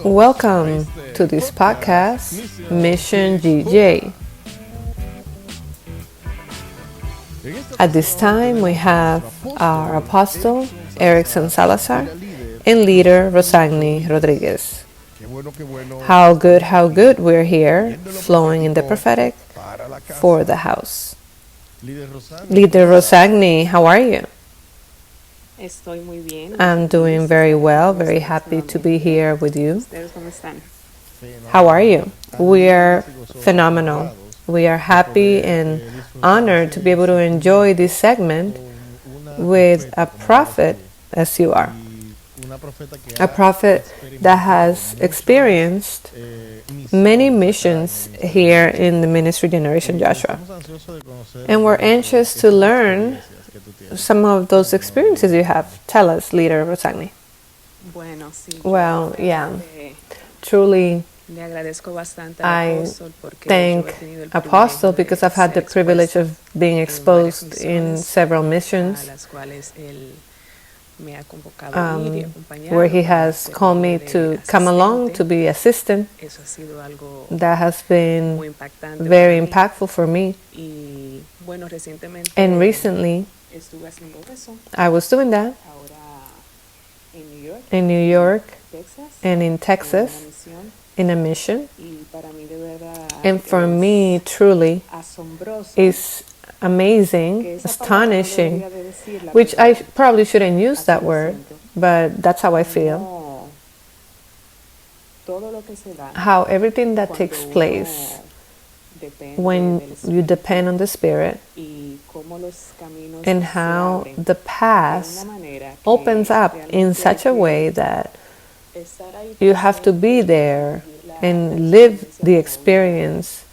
Welcome to this podcast, Mission GJ. At this time, we have our apostle, Erickson Salazar, and leader, Rosagni Rodriguez. How good we're here, flowing in the prophetic for the house. Leader Rosagni, how are you? Estoy muy bien. I'm doing very well, very happy to be here with you. ¿Ustedes cómo están? How are you? We are phenomenal. We are happy and honored to be able to enjoy this segment with a prophet as you are. A prophet that has experienced many missions here in the ministry Generation Joshua. And we're anxious to learn some of those experiences you have. Tell us, leader Rosagni. Bueno, sí. Well, yeah. Truly, Le agradezco bastante I al apóstol porque thank yo he tenido el Apostle privilegio de because I've had the ser privilege expuesta of being en exposed varias in misiones several a missions las cuales él me ha convocado a ir y acompañar, where he para has ser called me de to come along asistente. to be assistant. Eso ha sido algo That has muy been impactante very para mí. impactful for me. Y bueno, recientemente And recently, estuve haciendo eso I was doing that ahora en New York, in New York Texas, and in en una Texas misión. in a mission. Y para mí de verdad And for es me, truly, asombroso it's amazing, que esa palabra no astonishing, debería de decirla, which pero I probably shouldn't use así that lo word, siento. but that's how I feel. Como todo lo que se da How everything that cuando takes uno place depende when del you Espíritu depend on the Spirit, y cómo los caminos and se how abren the de path una manera que opens up in realmente such hay a que way that estar ahí you have to be presente there y vivir la and live experiencia the para uno experience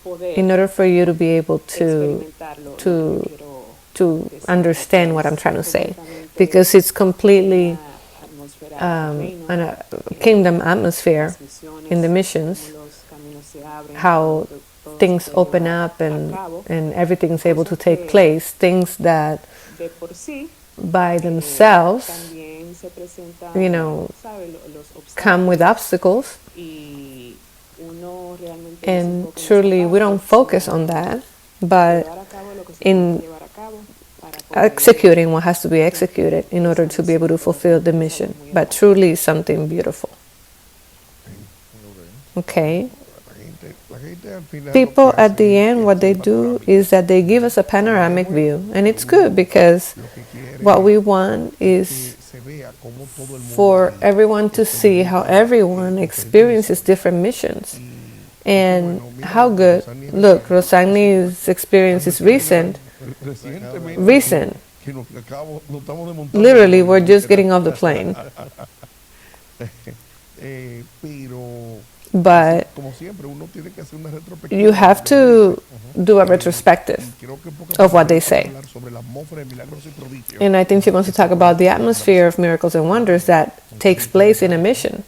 poder in order for you to be able to experimentarlo, lo que to yo quiero to decir, understand what porque I'm es trying to say, completamente because it's completely una atmósfera del reino, a kingdom atmosphere las misiones, in the missions, cómo los caminos se abren, how cómo todo se things puede open llevar up a and cabo, everything's able to cosas take que place, things that de por sí by themselves, también se presentan, you know, ¿sabe? Los come with obstáculos obstacles, y uno realmente no se and enfoca en esa truly we don't parte, focus sino on that, but llevar a cabo lo que se tiene in que llevar a cabo para poder executing what has to be executed in cumplir order esa to be able to misión. Pero fulfill the realmente es algo mission. muy But hermoso. truly something beautiful. Okay. People at the end, what they do is that they give us a panoramic view, and it's good because what we want is for everyone to see how everyone experiences different missions. And how good, look, Rosagni's experience is recent. Literally, we're just getting off the plane. But you have to do a retrospective of what they say. And I think she wants to talk about the atmosphere of miracles and wonders that takes place in a mission.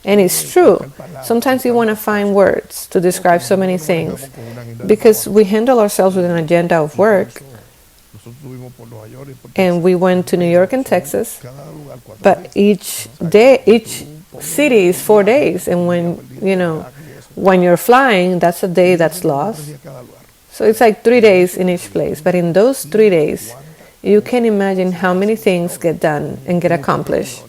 And it's true. Sometimes you want to find words to describe so many things because we handle ourselves with an agenda of work. And we went to New York and Texas, but each city is 4 days. And when you're flying, that's a day that's lost. So it's like 3 days in each place. But in those 3 days, you can imagine how many things get done and get accomplished.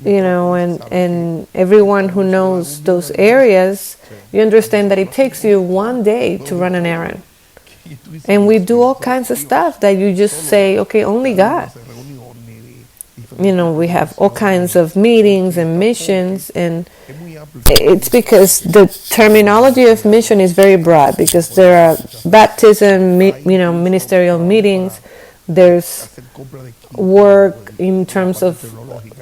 And everyone who knows those areas, you understand that it takes you 1 day to run an errand. And we do all kinds of stuff that you just say, okay, only God. We have all kinds of meetings and missions, and it's because the terminology of mission is very broad, because there are baptism, ministerial meetings, there's work in terms of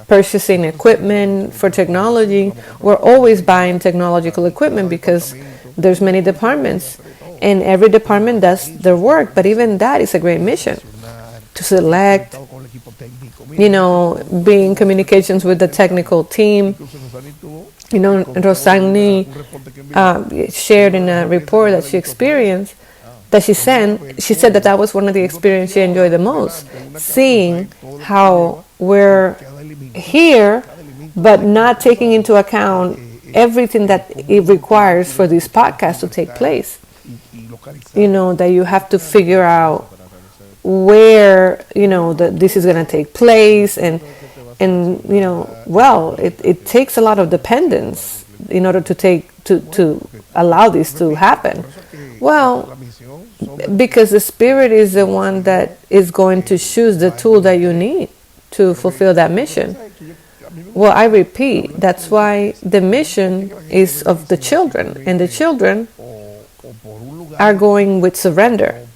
purchasing equipment for technology. We're always buying technological equipment because there's many departments, and every department does their work, but even that is a great mission. To select, be in communications with the technical team. Rosagni shared in a report that she experienced that she sent, she said that that was one of the experiences she enjoyed the most, seeing how we're here, but not taking into account everything that it requires for this podcast to take place. You know, that you have to figure out where, you know, that this is going to take place, and you know, well, it takes a lot of dependence in order to allow this to happen. Well, because the Spirit is the one that is going to choose the tool that you need to fulfill that mission. Well, I repeat, that's why the mission is of the children, and the children are going with surrender.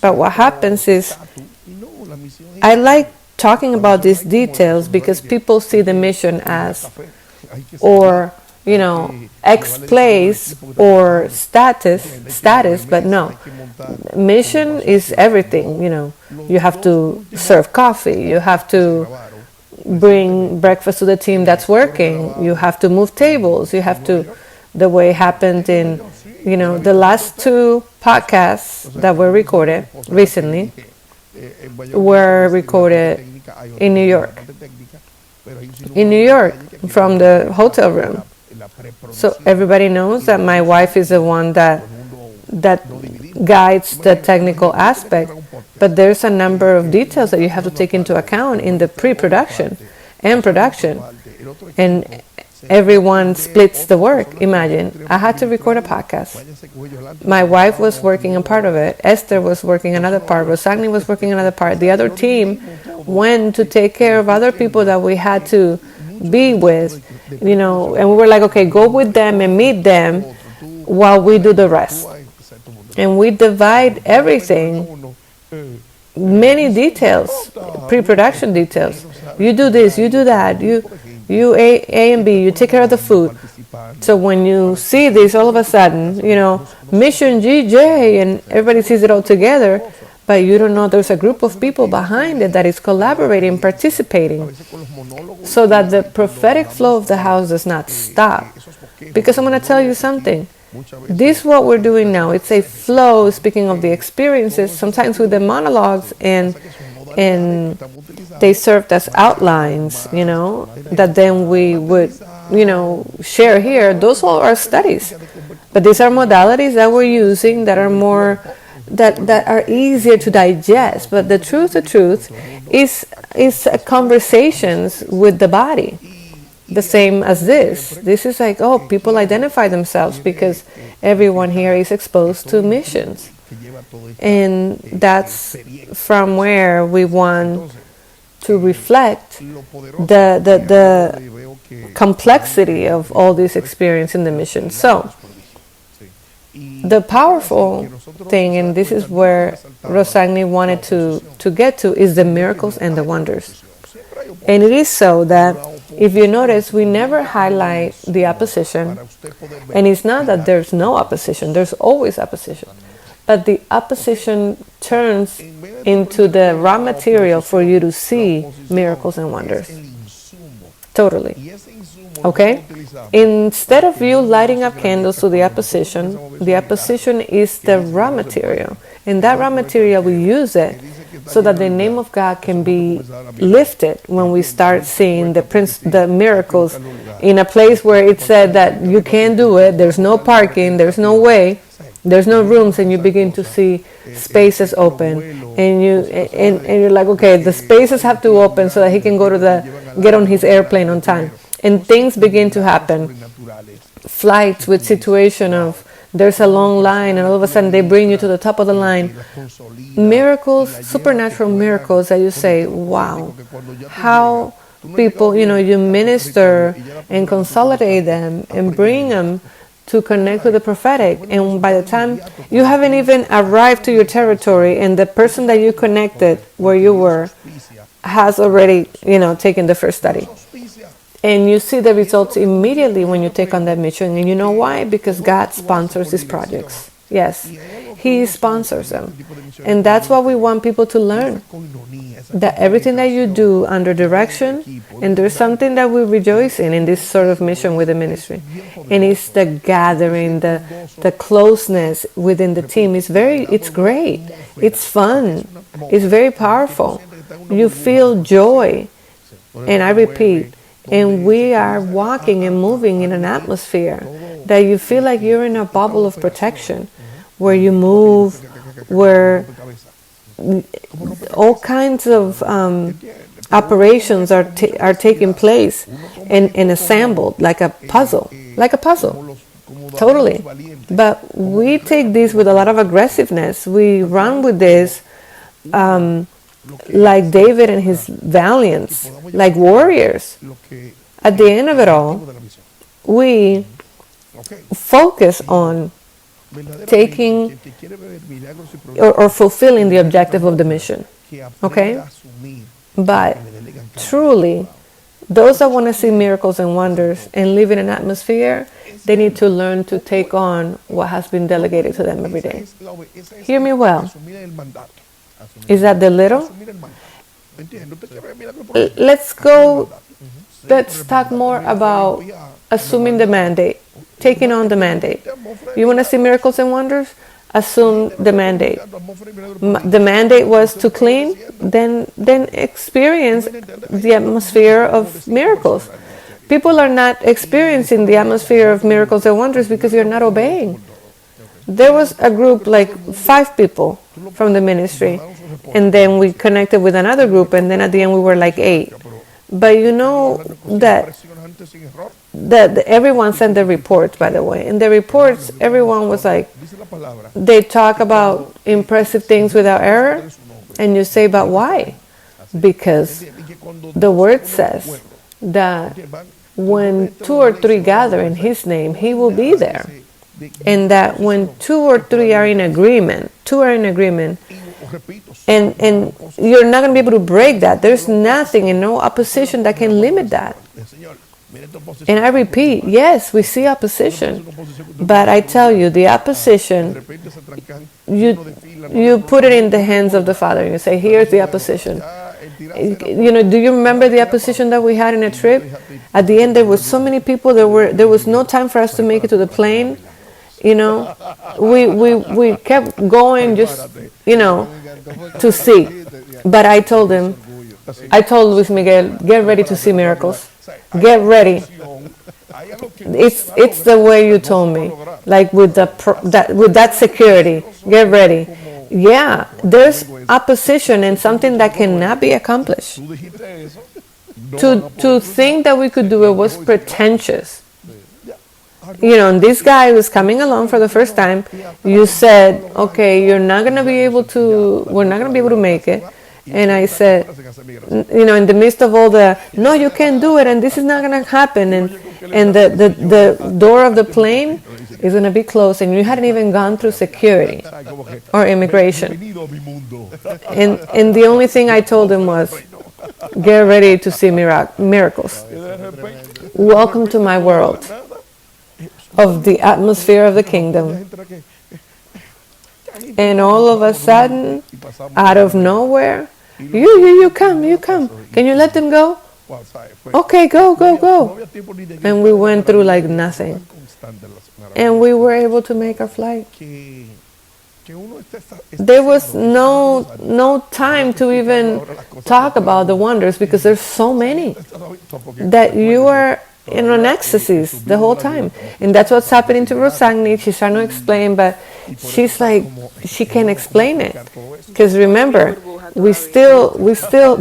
But what happens is, I like talking about these details because people see the mission as, or, you know, X place or status, but no. Mission is everything, you know. You have to serve coffee, you have to bring breakfast to the team that's working, you have to move tables, you have to, the way it happened in, you know, the last 2 podcasts that were recorded recently were recorded in New York. In New York, from the hotel room. So everybody knows that my wife is the one that guides the technical aspect, but there's a number of details that you have to take into account in the pre-production and production, and everyone splits the work. Imagine, I had to record a podcast. My wife was working a part of it. Esther was working another part. Rosagni was working another part. The other team went to take care of other people that we had to be with, you know, and we were like, okay, go with them and meet them while we do the rest. And we divide everything, many details, pre-production details. You do this, you do that, you A and B, you take care of the food. So when you see this, all of a sudden, you know, Mission GJ, and everybody sees it all together, but you don't know there's a group of people behind it that is collaborating, participating, so that the prophetic flow of the house does not stop. Because I'm going to tell you something. This what we're doing now. It's a flow, speaking of the experiences, sometimes with the monologues, and they served as outlines, you know, that then we would, you know, share here. Those all are studies. But these are modalities that we're using that are more, that are easier to digest. But the truth is conversations with the body. The same as this. This is like, oh, people identify themselves because everyone here is exposed to missions. And that's from where we want to reflect the complexity of all this experience in the mission. So, the powerful thing, and this is where Rosagni wanted to get to, is the miracles and the wonders. And it is so that if you notice, we never highlight the opposition. And it's not that there's no opposition, there's always opposition. But the opposition turns into the raw material for you to see miracles and wonders. Totally. Okay? Instead of you lighting up candles to the opposition is the raw material. And that raw material, we use it so that the name of God can be lifted when we start seeing the miracles in a place where it said that you can't do it, there's no parking, there's no way, there's no rooms, and you begin to see spaces open, and you're like, okay, the spaces have to open so that he can get on his airplane on time, and things begin to happen. Flights with situation of there's a long line, and all of a sudden they bring you to the top of the line. Miracles, supernatural miracles that you say, wow, how people, you know, you minister and consolidate them and bring them to connect with the prophetic, and by the time you haven't even arrived to your territory, and the person that you connected where you were has already, you know, taken the first study. And you see the results immediately when you take on that mission. And you know why? Because God sponsors these projects. Yes, he sponsors them. And that's what we want people to learn. That everything that you do under direction, and there's something that we rejoice in this sort of mission with the ministry. And it's the gathering, the closeness within the team. It's great. It's fun. It's very powerful. You feel joy. And I repeat, and we are walking and moving in an atmosphere that you feel like you're in a bubble of protection, where you move, where all kinds of operations are taking place and assembled like a puzzle, totally. But we take this with a lot of aggressiveness. We run with this like David and his valiance, like warriors. At the end of it all, we focus on taking or fulfilling the objective of the mission. Okay? But truly, those that want to see miracles and wonders and live in an atmosphere, they need to learn to take on what has been delegated to them every day. Hear me well. Is that the little? Let's talk more about assuming the mandate, taking on the mandate. You want to see miracles and wonders? Assume the mandate. The mandate was to clean, then experience the atmosphere of miracles. People are not experiencing the atmosphere of miracles and wonders because you're not obeying. There was a group, like 5 people from the ministry, and then we connected with another group, and then at the end we were like 8. But you know that everyone sent their reports, by the way. In the reports, everyone was like, they talk about impressive things without error, and you say, but why? Because the word says that when 2 or 3 gather in his name, he will be there. And that when 2 or 3 are in agreement, and you're not going to be able to break that. There's nothing and no opposition that can limit that. And I repeat, yes, we see opposition, but I tell you, the opposition, you put it in the hands of the Father, and you say, here's the opposition. You know, do you remember the opposition that we had in a trip? At the end, there were so many people. There was no time for us to make it to the plane. You know, we kept going just, you know, to see. But I told Luis Miguel, get ready to see miracles. Get ready. It's the way you told me, like with that security. Get ready. Yeah, there's opposition and something that cannot be accomplished. To think that we could do it was pretentious. You know, and this guy was coming along for the first time. You said, okay, we're not going to be able to make it. And I said, you know, in the midst of all no, you can't do it, and this is not going to happen, and the door of the plane is going to be closed, and you hadn't even gone through security or immigration. And the only thing I told him was, get ready to see miracles. Welcome to my world of the atmosphere of the kingdom. And all of a sudden, out of nowhere, you come. Can you let them go? Okay, go. And we went through like nothing. And we were able to make our flight. There was no time to even talk about the wonders because there's so many that you are in an ecstasy the whole time. And that's what's happening to Rosagni. She's trying to explain, but she's like, she can't explain it. Because remember, we still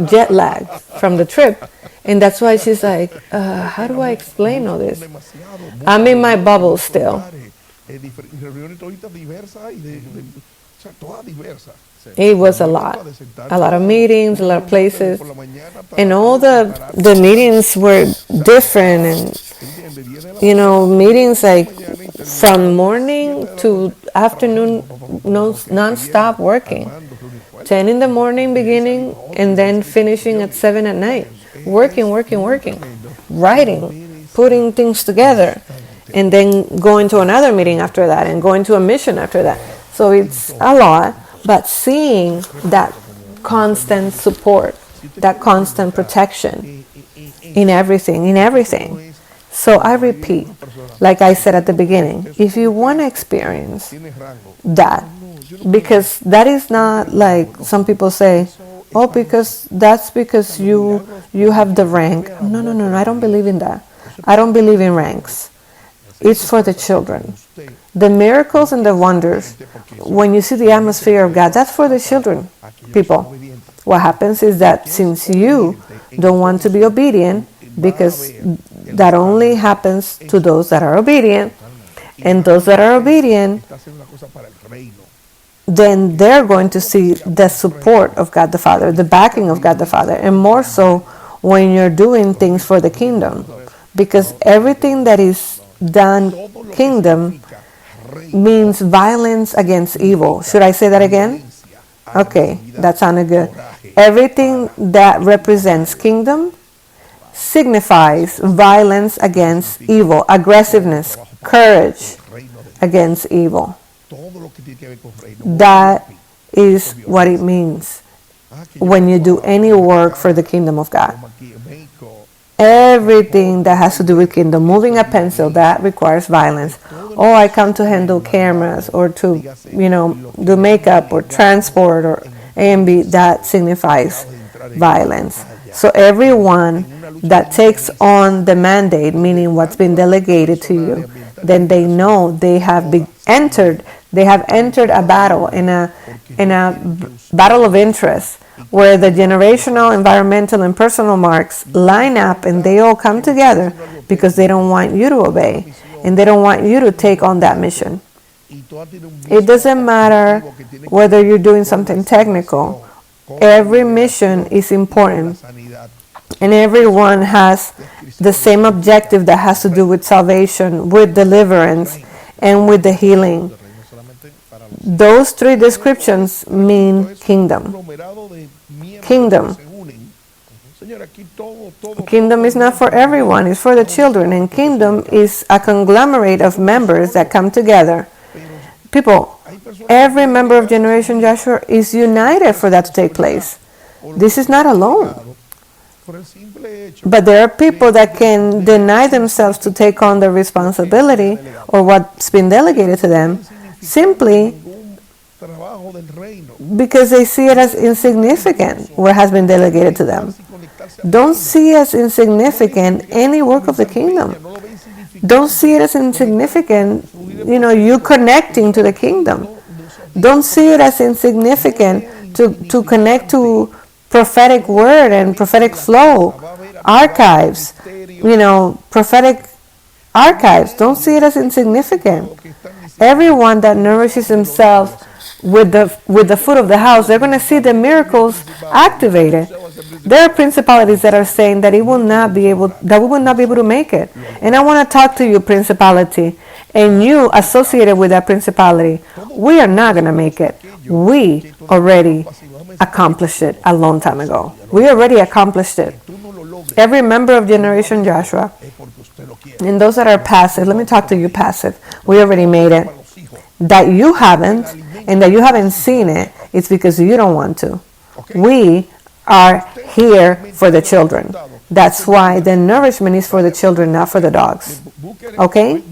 jet lagged from the trip. And that's why she's like, how do I explain all this? I'm in my bubble still. It was a lot of meetings, a lot of places, and all the meetings were different, and you know, meetings like from morning to afternoon, non-stop working, 10 in the morning beginning, and then finishing at 7 at night, working, writing, putting things together. and then going to another meeting after that, and going to a mission after that. So it's a lot, but seeing that constant support, that constant protection in everything. So I repeat, like I said at the beginning, if you want to experience that, because that is not like some people say, oh, because that's because you have the rank. No, I don't believe in that. I don't believe in ranks. It's for the children. The miracles and the wonders, when you see the atmosphere of God, that's for the children, people. What happens is that since you don't want to be obedient, because that only happens to those that are obedient, and those that are obedient, then they're going to see the support of God the Father, the backing of God the Father, and more so when you're doing things for the kingdom. Because everything that is done kingdom means violence against evil. Should I say that again? Okay, that sounded good. Everything that represents kingdom signifies violence against evil, aggressiveness, courage against evil. That is what it means when you do any work for the kingdom of God. Everything that has to do with kingdom, moving a pencil, that requires violence. Oh, I come to handle cameras or to, do makeup or transport or A and B, that signifies violence. So everyone that takes on the mandate, meaning what's been delegated to you, then they know they have entered a battle in a battle of interest, where the generational, environmental, and personal marks line up, and they all come together because they don't want you to obey, and they don't want you to take on that mission. It doesn't matter whether you're doing something technical. Every mission is important, and everyone has the same objective that has to do with salvation, with deliverance, and with the healing. Those three descriptions mean kingdom. Kingdom. Kingdom is not for everyone, it's for the children. And kingdom is a conglomerate of members that come together. People, every member of Generation Joshua is united for that to take place. This is not alone. But there are people that can deny themselves to take on the responsibility or what's been delegated to them simply because they see it as insignificant what has been delegated to them. Don't see as insignificant any work of the kingdom. Don't see it as insignificant, you connecting to the kingdom. Don't see it as insignificant to connect to prophetic word and prophetic flow, archives, prophetic archives. Don't see it as insignificant. Everyone that nourishes himself with the food of the house, they're going to see the miracles activated. There are principalities that are saying that we will not be able to make it. And I want to talk to you, principality, and you associated with that principality. We are not going to make it. We already accomplished it a long time ago. We already accomplished it. Every member of Generation Joshua, and those that are passive, let me talk to you passive. We already made it. That you haven't, and that you haven't seen it, it's because you don't want to. We are here for the children. That's why the nourishment is for the children, not for the dogs. Okay?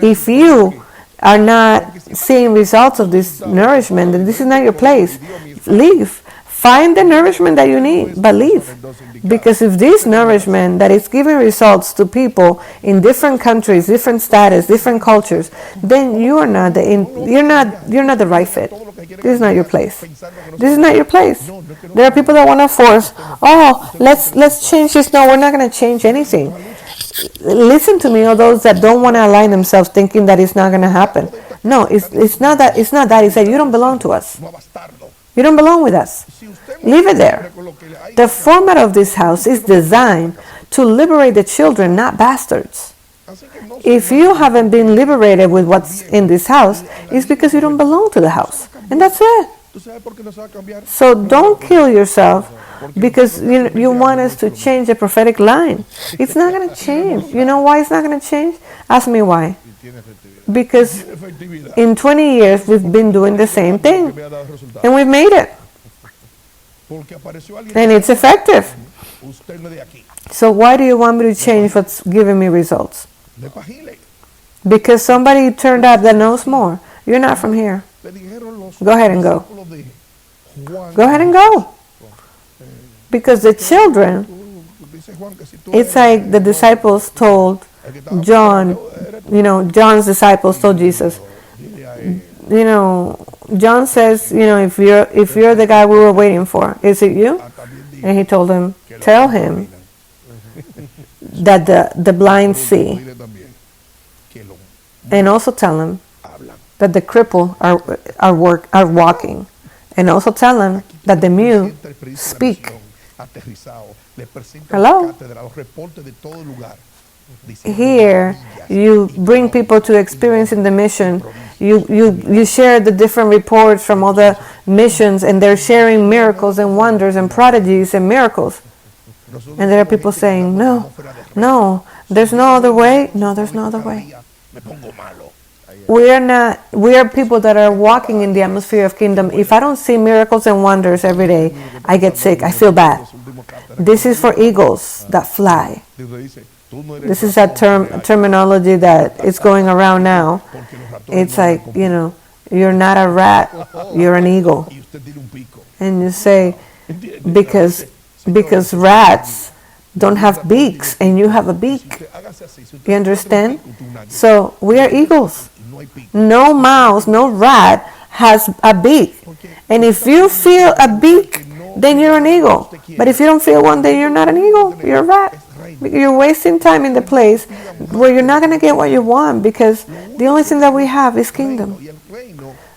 If you are not seeing results of this nourishment, then this is not your place. Leave. Find the nourishment that you need, but leave. Because if this nourishment that is giving results to people in different countries, different status, different cultures, then you're not the right fit. This is not your place. This is not your place. There are people that want to force, let's change this. No, we're not going to change anything. Listen to me, all those that don't want to align themselves thinking that it's not going to happen. No, it's not that. It's not that. It's that you don't belong to us. You don't belong with us. Leave it there. The format of this house is designed to liberate the children, not bastards. If you haven't been liberated with what's in this house, it's because you don't belong to the house. And that's it. So don't kill yourself because you want us to change the prophetic line. It's not going to change. You know why it's not going to change? Ask me why. Because in 20 years we've been doing the same thing and we've made it. And it's effective. So why do you want me to change what's giving me results? Because somebody turned up that knows more. You're not from here. Go ahead and go. Go ahead and go. Because the children, it's like the disciples told John, John's disciples told Jesus, John says, if you're the guy we were waiting for, is it you? And he told him, tell him that the blind see. And also tell him that the crippled are walking. And also tell them that the mute speak. Hello? Here, you bring people to experiencing the mission. You share the different reports from all the missions, and they're sharing miracles and wonders and prodigies and miracles. And there are people saying, no, there's no other way. No, there's no other way. We are people that are walking in the atmosphere of kingdom. If I don't see miracles and wonders every day, I get sick. I feel bad. This is for eagles that fly. This is that terminology that is going around now. It's like, you're not a rat, you're an eagle. And you say, because rats don't have beaks and you have a beak. You understand? So we are eagles. No mouse, no rat has a beak. And if you feel a beak, then you're an eagle. But if you don't feel one, then you're not an eagle, you're a rat. You're wasting time in the place where you're not going to get what you want, because the only thing that we have is kingdom.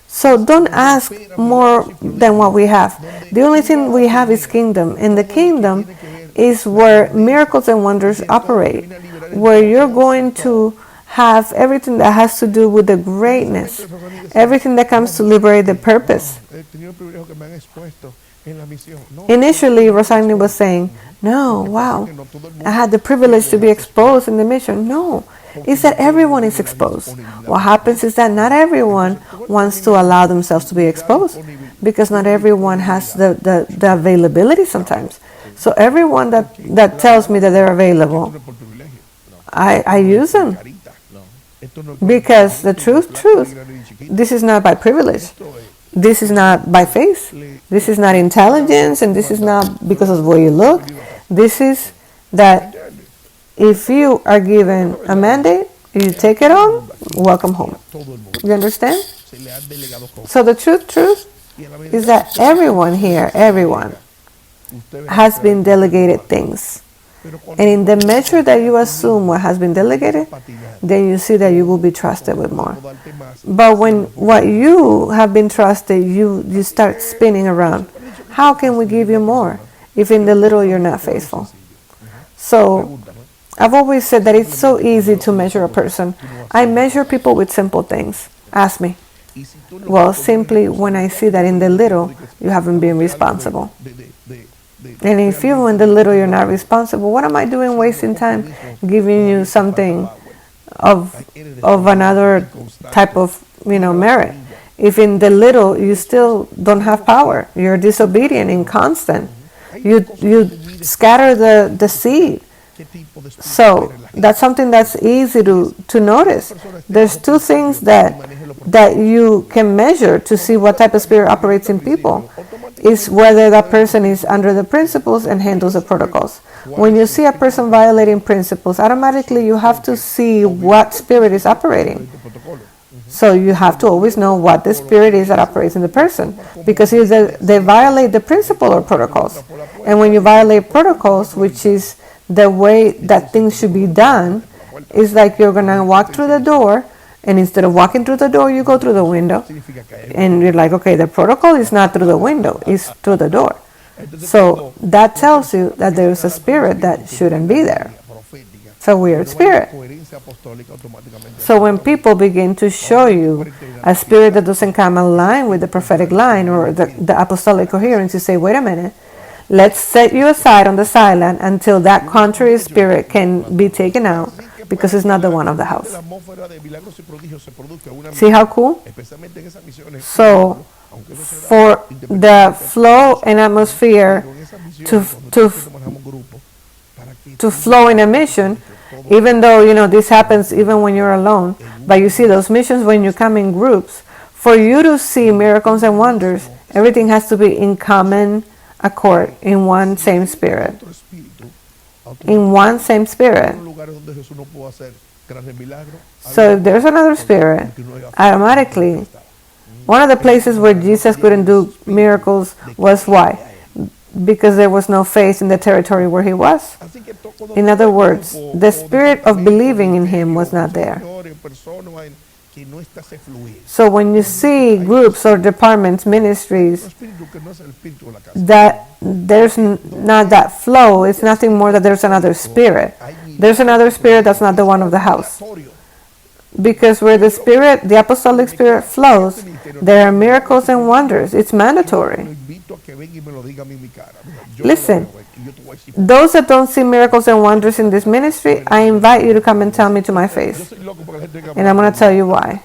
So don't ask more than what we have. The only thing we have is kingdom. And the kingdom is where miracles and wonders operate, where you're going to have everything that has to do with the greatness, everything that comes to liberate the purpose. Initially, Rosanne was saying, no, wow, I had the privilege to be exposed in the mission. No, it's that everyone is exposed. What happens is that not everyone wants to allow themselves to be exposed, because not everyone has the availability sometimes. So everyone that tells me that they're available, I use them. Because the truth, this is not by privilege. This is not by faith. This is not intelligence, and this is not because of the way you look. This is that if you are given a mandate, you take it on, welcome home. You understand? So the truth is that everyone here, everyone, has been delegated things. And in the measure that you assume what has been delegated, then you see that you will be trusted with more. But when what you have been trusted, you start spinning around. How can we give you more if in the little you're not faithful? So I've always said that it's so easy to measure a person. I measure people with simple things. Ask me. Well, simply when I see that in the little you haven't been responsible. And if you in the little you're not responsible, what am I doing wasting time giving you something of another type of merit? If in the little you still don't have power, you're disobedient, inconstant, you scatter the seed. So that's something that's easy to notice. There's two things that you can measure to see what type of spirit operates in people. Is whether that person is under the principles and handles the protocols. When you see a person violating principles, automatically you have to see what spirit is operating. So you have to always know what the spirit is that operates in the person, because either they violate the principle or protocols. And when you violate protocols, which is the way that things should be done, it's like you're going to walk through the door, and instead of walking through the door, you go through the window. And you're like, okay, the protocol is not through the window, it's through the door. So that tells you that there is a spirit that shouldn't be there. It's a weird spirit. So when people begin to show you a spirit that doesn't come aligned with the prophetic line or the apostolic coherence, you say, wait a minute, let's set you aside on the sideline until that contrary spirit can be taken out, because it's not the one of the house. See how cool? So for the flow and atmosphere to flow in a mission, even though this happens even when you're alone, but you see those missions when you come in groups, for you to see miracles and wonders, everything has to be in common accord, in one same spirit. In one same spirit. So if there's another spirit, automatically, one of the places where Jesus couldn't do miracles was why? Because there was no faith in the territory where he was. In other words, the spirit of believing in him was not there. So when you see groups or departments, ministries, that there's not that flow, it's nothing more that there's another spirit. There's another spirit that's not the one of the house. Because where the spirit, the apostolic spirit flows, there are miracles and wonders. It's mandatory. Listen, those that don't see miracles and wonders in this ministry, I invite you to come and tell me to my face. And I'm going to tell you why.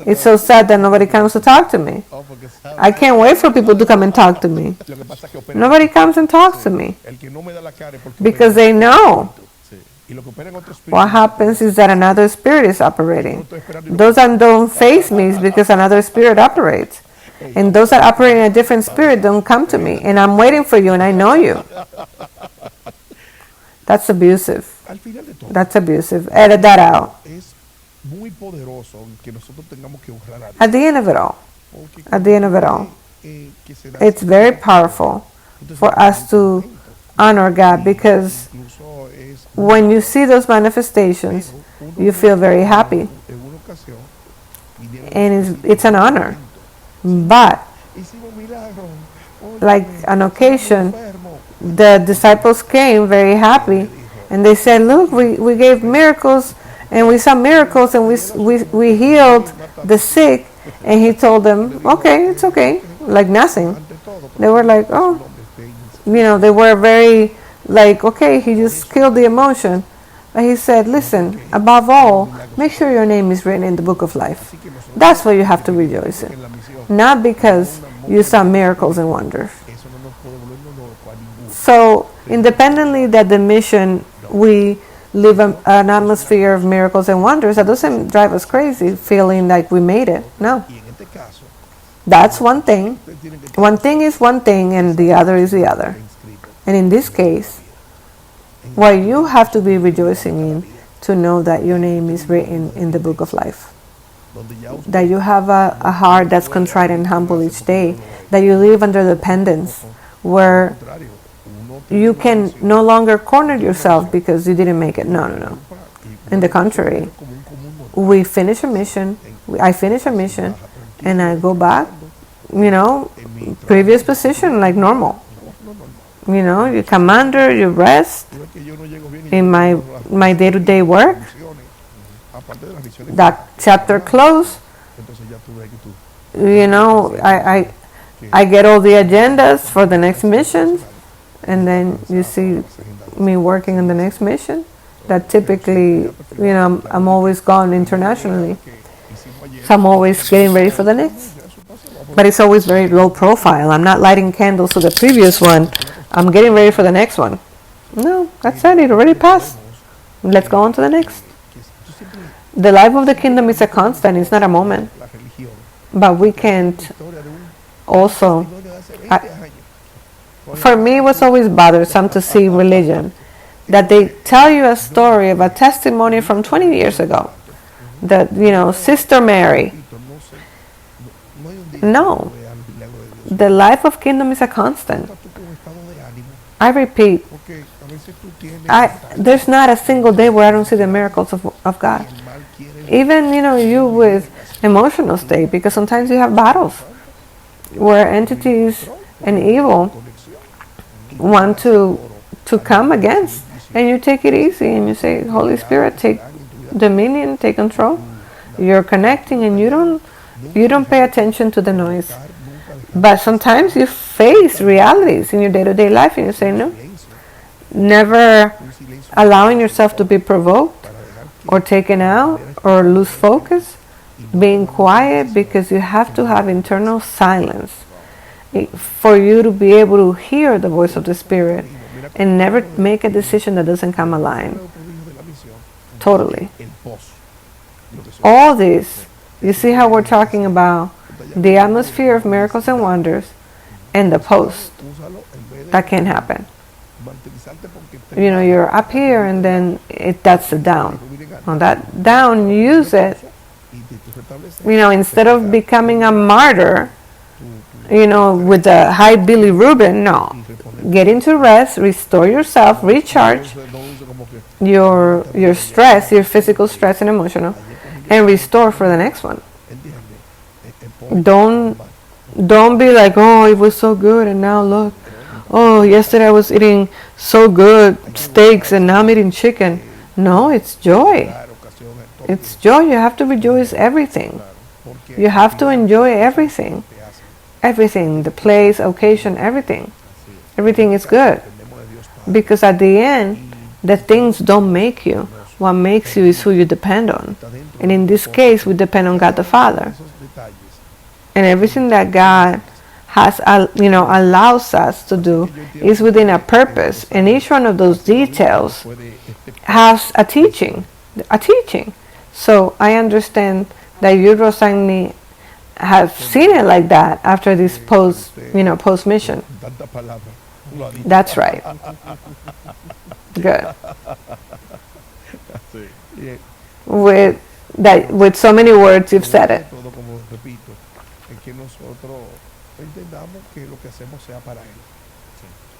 It's so sad that nobody comes to talk to me. I can't wait for people to come and talk to me. Nobody comes and talks to me because they know. What happens is that another spirit is operating. Those that don't face me is because another spirit operates. And those that operate in a different spirit don't come to me. And I'm waiting for you and I know you. That's abusive. That's abusive. Edit that out. At the end of it all, it's very powerful for us to honor God, because when you see those manifestations, you feel very happy. And it's an honor. But, like an occasion, the disciples came very happy, and they said, look, we gave miracles, and we saw miracles, and we healed the sick. And he told them, okay, it's okay, like nothing. They were like, oh, they were very like, okay, he just killed the emotion. But he said, listen, above all, make sure your name is written in the book of life. That's what you have to rejoice in. Not because you saw miracles and wonders. So, independently that the mission, we live an atmosphere of miracles and wonders, that doesn't drive us crazy feeling like we made it. No. That's one thing. One thing is one thing and the other is the other. And in this case, what you have to be rejoicing in, to know that your name is written in the book of life. That you have a heart that's contrite and humble each day. That you live under dependence, where you can no longer corner yourself because you didn't make it. No. In the contrary, we finish a mission, I finish a mission, and I go back, previous position like normal. You come under, you rest in my day-to-day work. That chapter closed. I get all the agendas for the next mission, and then you see me working on the next mission. That typically, I'm always gone internationally, so I'm always getting ready for the next. But it's always very low profile. I'm not lighting candles to the previous one. I'm getting ready for the next one. No, that's it. It already passed. Let's go on to the next. The life of the kingdom is a constant. It's not a moment. But we can't also... for me, it was always bothersome to see religion, that they tell you a story of a testimony from 20 years ago. That, Sister Mary. No. The life of kingdom is a constant. I repeat, there's not a single day where I don't see the miracles of God. Even, you with emotional state, because sometimes you have battles where entities and evil want to come against. and you take it easy and you say, Holy Spirit, take dominion, take control. You're connecting and you don't pay attention to the noise. But sometimes you face realities in your day-to-day life and you say no. Never allowing yourself to be provoked or taken out or lose focus. Being quiet, because you have to have internal silence for you to be able to hear the voice of the Spirit and never make a decision that doesn't come aligned. Totally. All this, you see how we're talking about the atmosphere of miracles and wonders and the post. That can't happen. You know, you're up here and then that's the down. On that down, use it. You know, instead of becoming a martyr, you know, with the high Billy Rubin, no. Get into rest, restore yourself, recharge your stress, your physical stress and emotional, and restore for the next one. Don't be like, oh, it was so good and now look. Oh, yesterday I was eating so good steaks and now I'm eating chicken. No, it's joy. It's joy. You have to rejoice everything. You have to enjoy everything. Everything, the place, occasion, everything. Everything is good. Because at the end, the things don't make you. What makes you is who you depend on. And in this case, we depend on God the Father. And everything that God has, allows us to do is within a purpose. And each one of those details has a teaching. So I understand that you, Rosagni, have seen it like that after this post mission. That's right. Good. With so many words, you've said it.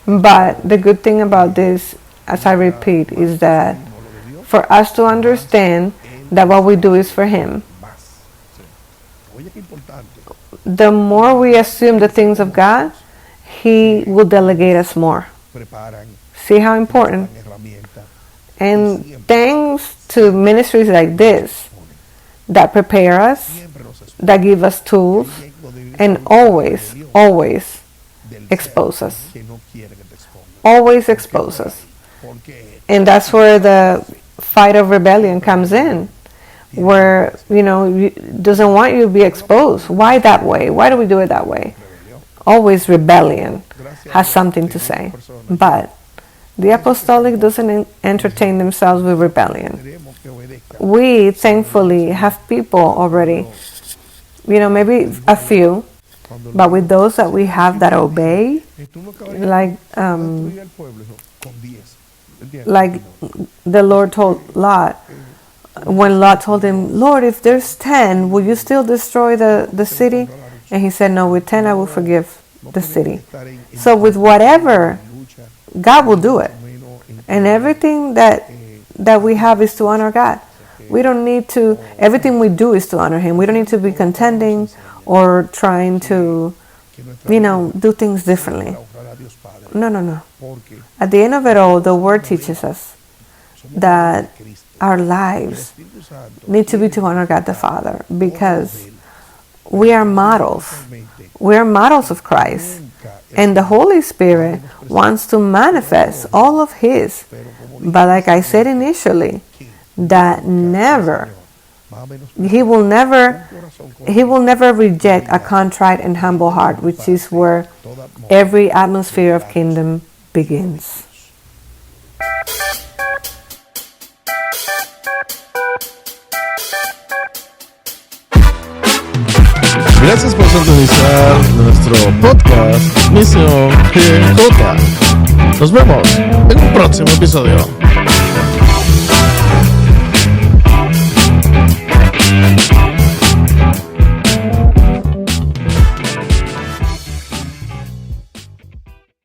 But the good thing about this, as I repeat, is that for us to understand that what we do is for Him, the more we assume the things of God, He will delegate us more. See how important? And thanks to ministries like this that prepare us, that give us tools, and always expose us. Always expose us. And that's where the fight of rebellion comes in, where, doesn't want you to be exposed. Why that way? Why do we do it that way? Always rebellion has something to say. But the apostolic doesn't entertain themselves with rebellion. We, thankfully, have people already, maybe a few, but with those that we have that obey, like the Lord told Lot, when Lot told him, Lord, if there's 10, will you still destroy the city? And he said, no, with 10 I will forgive the city. So with whatever, God will do it. And everything that we have is to honor God. We don't need to, everything we do is to honor Him. We don't need to be contending or trying to, do things differently. No. At the end of it all, the Word teaches us that our lives need to be to honor God the Father, because we are models. We are models of Christ. And the Holy Spirit wants to manifest all of His. But like I said initially, that He will never reject a contrite and humble heart, which is where every atmosphere of kingdom begins. Gracias por sintonizar nuestro podcast Misión GJ. Nos vemos en un próximo episodio.